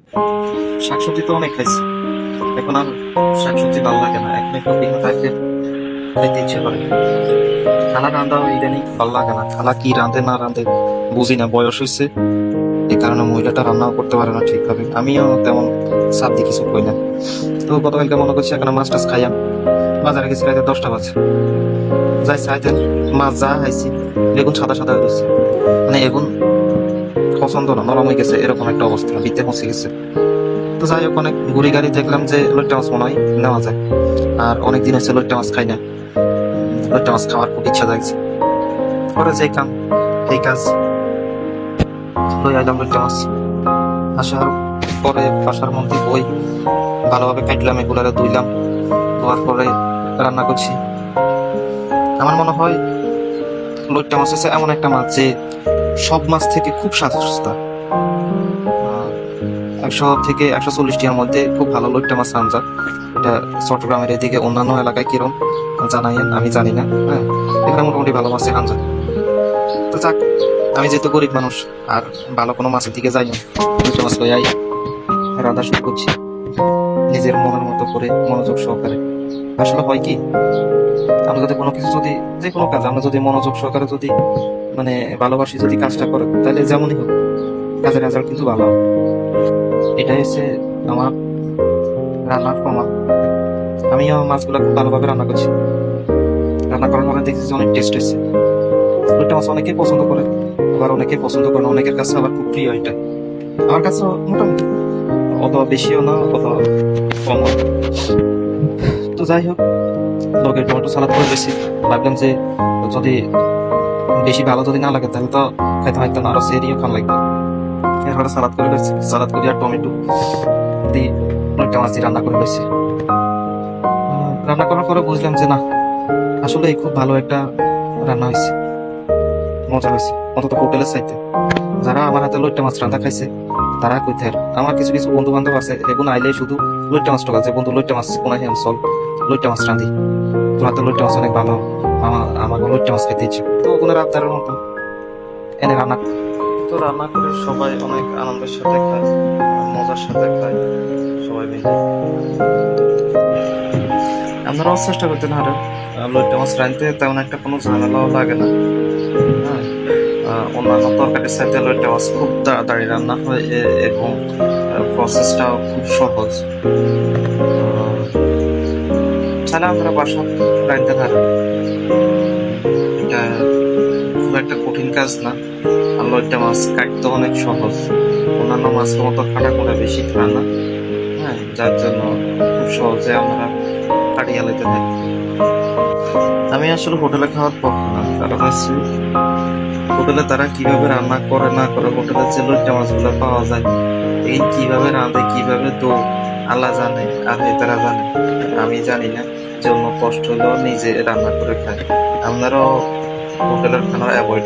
শাকসবজি তো অনেক খাইছি, এখন আর শাকসবজি ভালো লাগে না। এখন একটু বিঘা থাকলে খাইতে ইচ্ছে করে। খানা রান্ধাও ইদানিং ভালো লাগে না। খালা কি রাঁধে না রাঁধে বুঝি না, বয়স হয়েছে এই কারণে মহিলাটা রান্নাও করতে পারে না ঠিকভাবে। আমিও তেমন সাপ দিয়ে কিছু কই না। তো গতকালকে মনে করছি এখন মাছ টাছ খাইয়াম, বাজারে গেছি রাতে 10টা বাজে, যাই চাইতেন মাছ যা খাইছি বেগুন সাদা সাদা হয়ে গেছে, মানে এগুন পছন্দ না, নরম হয়ে গেছে, এরকম একটা অবস্থা, ভিতরে পৌঁছে গেছে। তো যাই হোক, অনেক ঘুরি গাড়ি দেখলাম যে লইট্টা মাছ মনে হয় নেওয়া যায়। আর অনেকদিন হয়েছে লইট্টা মাছ খাই না, লইট্টা মাছ খাওয়ার খুব ইচ্ছা লাগছে। পরে যে কাম এই কাজ, লই আইলাম লইট্টা মাছ। আসার পরে বাসার মধ্যে বই ভালোভাবে কাটলাম, এগুলারে ধুইলাম, ধোয়ার পরে রান্না করছি। আমার মনে হয় লইট্টা মাছ হচ্ছে এমন একটা মাছ যে সব মাছ থেকে খুব সস্তা। 100 থেকে 140 টাকার মধ্যে খুব ভালো লইট্টা মাছ পাওয়া যায়। এটা চট্টগ্রামের এদিকে, অন্যান্য এলাকায় কিরম জানাইয়েন, আমি জানি না। হ্যাঁ, এখানে মোটামুটি ভালো মাছ খান যায়। তো যাক, আমি যেহেতু গরিব মানুষ আর ভালো কোনো মাছের দিকে যাই না, লইট্টা মাছ লই আই রান্না শুরু করছি নিজের মনের মতো করে, মনোযোগ সহকারে। আসলে হয় কি, আমরা যদি কোনো কিছু যদি, যে কোনো কাজ আমরা যদি মনোযোগ সহকারে যদি মানে ভালোবাসি যদি কাজটা করে, তাহলে যেমনই হোক কাজের রেজাল্ট কিন্তু ভালো হবে। এটাই হচ্ছে আমার রান্নার প্রমাণ। আমিও মাছগুলো খুব ভালোভাবে রান্না করছি, রান্না করার পরে দেখছি যে অনেক টেস্ট হয়েছে। ওইটা মাছ অনেকেই পছন্দ করে, আবার অনেকেই পছন্দ করে না, অনেকের কাছে আবার খুব প্রিয় এটা। আমার কাছে মোটামুটি, অত বেশিও না অত কমও। তো যাই হোক, লোকের টমেটো সালাদ করে বেশি ভাবলাম যে যদি বেশি ভালো যদি না লাগে তাহলে তো খাইতে হয়তো না, আরো সেরিও খান লাগবে। এরপরে সালাদ করে ফেলছি, সালাদ করি আর টমেটো দিয়ে অনেকটা মাছ দিয়ে রান্না করে ফেলছি। রান্না করার পরে বুঝলাম যে না, আসলে খুব ভালো একটা রান্না হয়েছে, মজা হয়েছে, অন্তত হোটেলের চাইতে। যারা আমার হাতে লইট্টা মাছ রান্না খাইছে তারা কইতে আর আমার কিছু কিছু বন্ধু বান্ধব আছে, এগুলো আইলে শুধু লইট্টা মাছ টোকা, যে বন্ধু লইট্টা মাছ কোনায় চল লইট্টা মাছ রাঁধি, তোমার তো লইট্টা মাছ অনেক ভালো, আমার লইট্টা মাছ খেতে ইচ্ছে। তো ওগুলোর আবদারের মতো এনে রান্না, তো রান্না করে সবাই অনেক আনন্দের সাথে খায়, মজার সাথে খায় সবাই মিলে। আপনারাও চেষ্টা করতেন হারে লইট্টা মাছ রাঁধতে, তেমন একটা কোনো ঝামেলাও লাগে না। হ্যাঁ, অন্যান্য তরকারির সাথে লইট্টা মাছ খুব তাড়াতাড়ি রান্না হয় এবং প্রসেসটাও খুব সহজ। তাহলে আমরা বাসা রাঁধতে পারি, এটা খুব একটা কঠিন কাজ না। আর লইট্টা মাছ কাটতে অনেক সহজ, অন্যান্য মাছের মতো কাটা করে বেশি খায় না। হ্যাঁ, যার জন্য খুব সহজে আমরা কাটিয়ে লাইতে পারি। আমি আসলে হোটেলে খাওয়ার পক্ষ না, কারণ হচ্ছে হোটেলে তারা কিভাবে রান্না করে না করে, হোটেলে যে লইট্টা মাছগুলো পাওয়া যায় এই কিভাবে রাঁধে কিভাবে তো আল্লাহ জানে আর তারা জানে, আমি জানি না। জন্য কষ্ট হলেও নিজে রান্না করে খাই। আপনারাও হোটেলের খানা অ্যাভয়েড